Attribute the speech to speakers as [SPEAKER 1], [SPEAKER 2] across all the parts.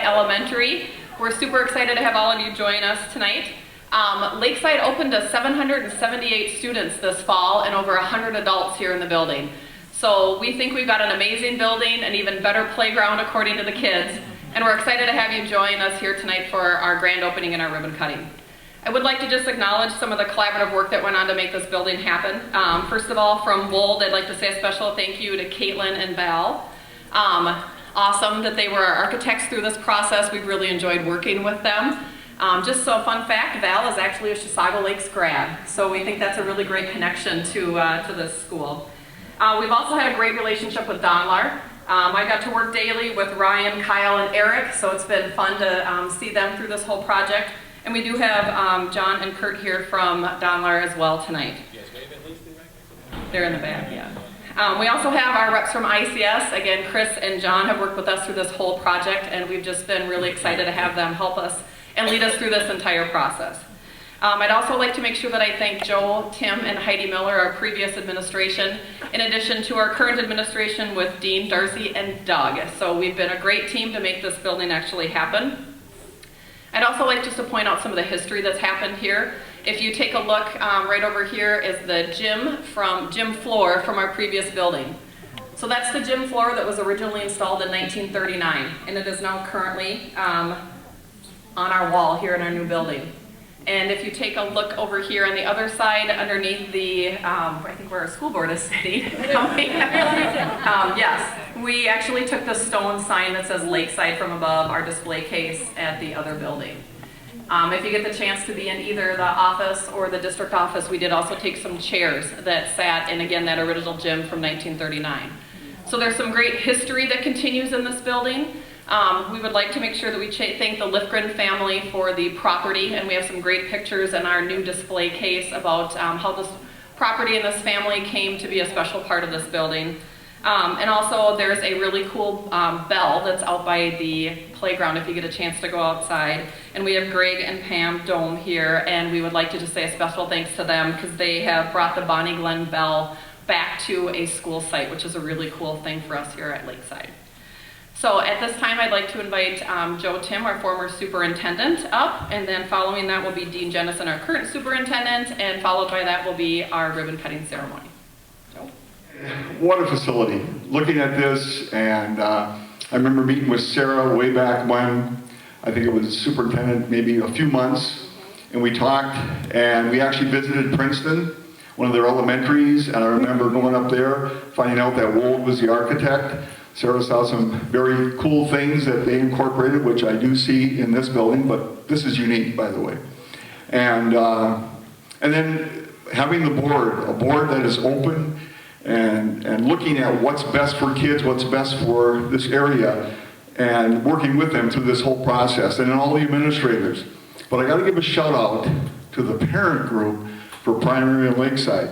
[SPEAKER 1] Elementary. We're super excited to have all of you join us tonight. Lakeside opened to 778 students this fall and over 100 adults here in the building. So we think we've got an amazing building, an even better playground according to the kids, and we're excited to have you join us here tonight for our grand opening and our ribbon cutting. I would like to just acknowledge some of the collaborative work that went on to make this building happen. First of all, from Wold, I'd like to say a special thank you to Caitlin and Val. Awesome that they were our architects through this process. We've really enjoyed working with them. Just so a fun fact, Val is actually a Chisago Lakes grad, so we think that's a really great connection to this school. We've also had a great relationship with Donlar. I got to work daily with Ryan, Kyle, and Eric, so it's been fun to see them through this whole project. And we do have John and Kurt here from Donlar as well tonight.
[SPEAKER 2] Yes, maybe at least
[SPEAKER 1] they're in the back, yeah. We also have our reps from ICS. Again, Chris and John have worked with us through this whole project, and we've just been really excited to have them help us and lead us through this entire process. I'd also like to make sure that I thank Joe, Tim, and Heidi Miller, our previous administration, in addition to our current administration with Dean, Darcy, and Doug. So we've been a great team to make this building actually happen. I'd also like just to point out some of the history that's happened here. If you take a look, right over here is the gym floor from our previous building. So that's the gym floor that was originally installed in 1939, and it is now currently on our wall here in our new building. And if you take a look over here on the other side, underneath the, I think where our school board is sitting. Yes, we actually took the stone sign that says Lakeside from above our display case at the other building. If you get the chance to be in either the office or the district office, we did also take some chairs that sat in, again, that original gym from 1939. So there's some great history that continues in this building. We would like to make sure that we thank the Lifgren family for the property, and we have some great pictures in our new display case about how this property and this family came to be a special part of this building. And also there's a really cool bell that's out by the playground if you get a chance to go outside. And we have Greg and Pam Dome here, and we would like to just say a special thanks to them because they have brought the Bonnie Glen bell back to a school site, which is a really cool thing for us here at Lakeside. So at this time, I'd like to invite Joe Tim, our former superintendent, up, and then following that will be Dean Jennison, our current superintendent, and followed by that will be our ribbon cutting ceremony. Joe?
[SPEAKER 3] What a facility. Looking at this, and I remember meeting with Sarah way back when, I think it was superintendent, maybe a few months, and we talked, and we actually visited Princeton, one of their elementaries, and I remember going up there, finding out that Wold was the architect. Sarah saw some very cool things that they incorporated, which I do see in this building, but this is unique, by the way. And then having the board, a board that is open and looking at what's best for kids, what's best for this area, and working with them through this whole process, and all the administrators. But I got to give a shout out to the parent group for Primary and Lakeside,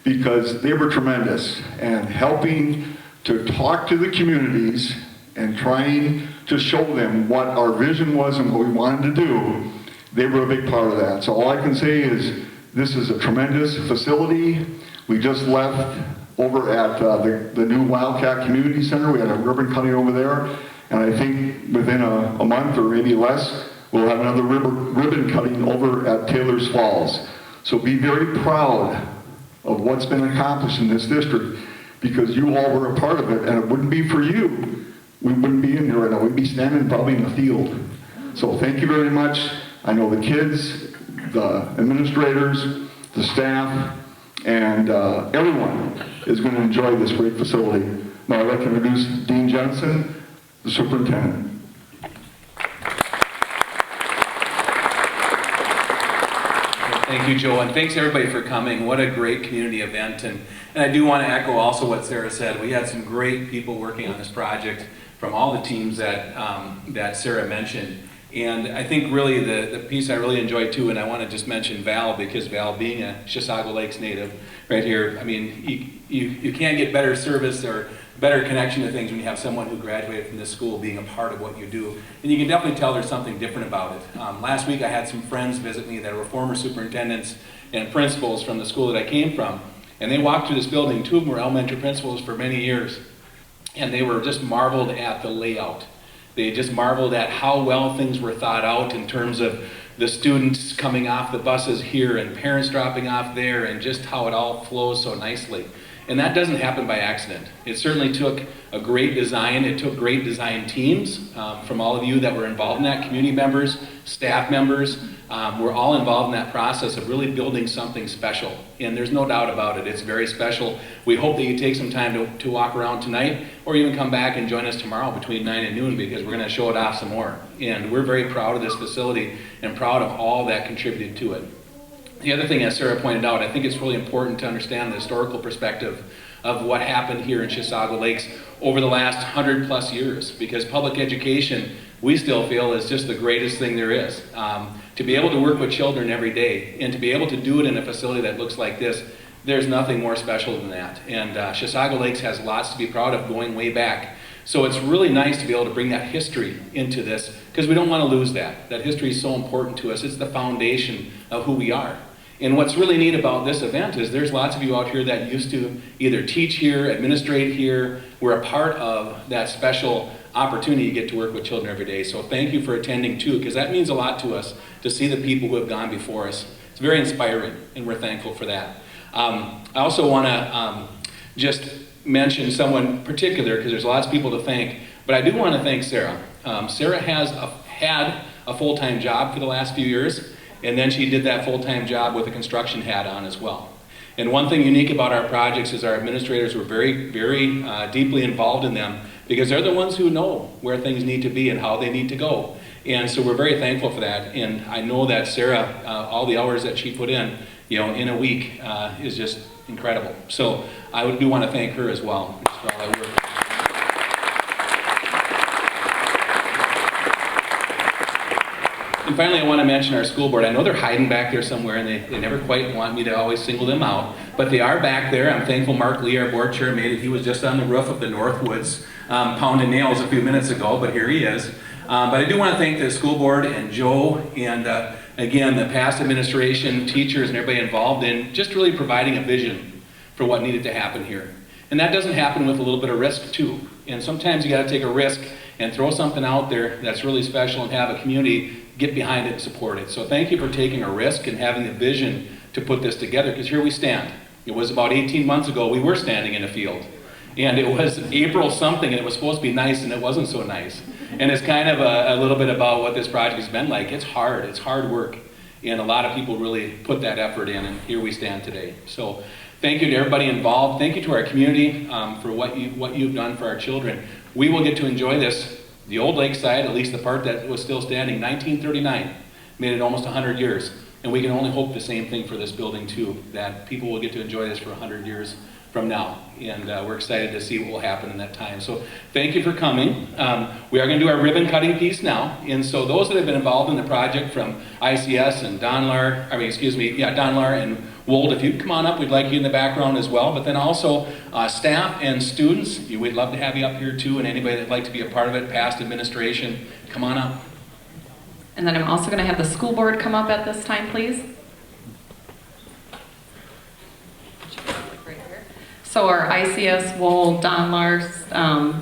[SPEAKER 3] because they were tremendous and helping to talk to the communities and trying to show them what our vision was and what we wanted to do. They were a big part of that. So all I can say is this is a tremendous facility. We just left over at the new Wildcat Community Center. We had a ribbon cutting over there, and I think within a month or maybe less, we'll have another ribbon cutting over at Taylor's Falls. So be very proud of what's been accomplished in this district, because you all were a part of it, and it wouldn't be for you, we wouldn't be in here right now. We'd be standing probably in the field. So thank you very much. I know the kids, the administrators, the staff, and everyone is going to enjoy this great facility. Now I'd like to introduce Dean Johnson, the superintendent.
[SPEAKER 2] Thank you, Joe, and thanks everybody for coming. What a great community event. And I do want to echo also what Sarah said. We had some great people working on this project from all the teams that Sarah mentioned. And I think really the piece I really enjoyed too, and I want to just mention Val, because Val being a Chisago Lakes native right here, I mean, you can't get better service or better connection to things when you have someone who graduated from this school being a part of what you do. And you can definitely tell there's something different about it. Last week I had some friends visit me that were former superintendents and principals from the school that I came from. And they walked through this building. Two of them were elementary principals for many years. And they were just marveled at the layout. They just marveled at how well things were thought out in terms of the students coming off the buses here and parents dropping off there, and just how it all flows so nicely. And that doesn't happen by accident. It certainly took a great design. It took great design teams from all of you that were involved in that, community members, staff members. We're all involved in that process of really building something special. And there's no doubt about it. It's very special. We hope that you take some time to walk around tonight, or even come back and join us tomorrow between 9 and noon, because we're going to show it off some more. And we're very proud of this facility and proud of all that contributed to it. The other thing, as Sarah pointed out, I think it's really important to understand the historical perspective of what happened here in Chisago Lakes over the last 100+ years, because public education, we still feel, is just the greatest thing there is. To be able to work with children every day, and to be able to do it in a facility that looks like this, there's nothing more special than that. And Chisago Lakes has lots to be proud of going way back. So it's really nice to be able to bring that history into this, because we don't want to lose that. That history is so important to us. It's the foundation of who we are. And what's really neat about this event is there's lots of you out here that used to either teach here, administrate here. We're a part of that special opportunity to get to work with children every day. So thank you for attending too, because that means a lot to us to see the people who have gone before us. It's very inspiring, and we're thankful for that. I also want to just mention someone particular, because there's lots of people to thank, but I do want to thank Sarah. Sarah has had a full-time job for the last few years, and then she did that full-time job with a construction hat on as well. And one thing unique about our projects is our administrators were very, very deeply involved in them, because they're the ones who know where things need to be and how they need to go. And so we're very thankful for that. And I know that Sarah, all the hours that she put in, in a week is just incredible. So I do want to thank her as well for all that work. And finally, I want to mention our school board. I know they're hiding back there somewhere, and they never quite want me to always single them out, but they are back there. I'm thankful Mark Lee, our board chair, made it. He was just on the roof of the Northwoods pounding nails a few minutes ago, but here he is. But I do want to thank the school board and Joe, and again, the past administration, teachers, and everybody involved in just really providing a vision for what needed to happen here. And that doesn't happen with a little bit of risk too. And sometimes you got to take a risk and throw something out there that's really special and have a community get behind it and support it. So thank you for taking a risk and having the vision to put this together, because here we stand. It was about 18 months ago we were standing in a field. And it was April something, and it was supposed to be nice, and it wasn't so nice. And it's kind of a little bit about what this project has been like. It's hard work. And a lot of people really put that effort in, and here we stand today. So thank you to everybody involved. Thank you to our community for what you've done for our children. We will get to enjoy this. The old Lakeside, at least the part that was still standing, 1939, made it almost 100 years. And we can only hope the same thing for this building too, that people will get to enjoy this for 100 years from now. And we're excited to see what will happen in that time. So thank you for coming. We are going to do our ribbon cutting piece now. And so those that have been involved in the project from ICS and Donlar and Wold, if you'd come on up, we'd like you in the background as well. But then also staff and students, we'd love to have you up here too, and anybody that'd like to be a part of it, past administration, come on up.
[SPEAKER 1] And then I'm also going to have the school board come up at this time, please. So our ICS, Wold, Donlar's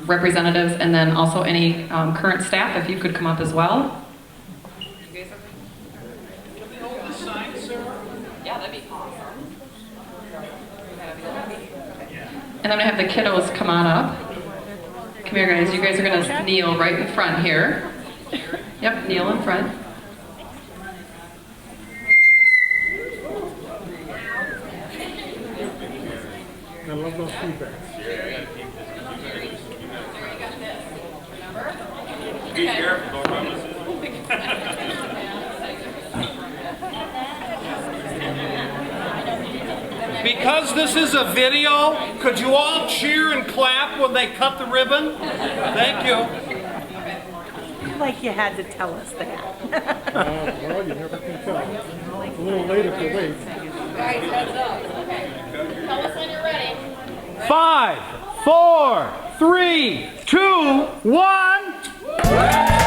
[SPEAKER 1] representatives, and then also any current staff, if you could come up as well. Yeah, that'd be awesome. And I'm going to have the kiddos come on up. Come here, guys. You guys are going to kneel right in front here. Yep, kneel in front.
[SPEAKER 4] I love those feedbacks.
[SPEAKER 5] Be careful, don't run this. Because this is a video, could you all cheer and clap when they cut the ribbon? Thank you.
[SPEAKER 6] Like you had to tell us that.
[SPEAKER 4] Well, you never can tell. It's a little late if you wait.
[SPEAKER 1] Guys, heads up. Okay. Tell us when you're ready.
[SPEAKER 5] 5, 4, 3, 2, 1.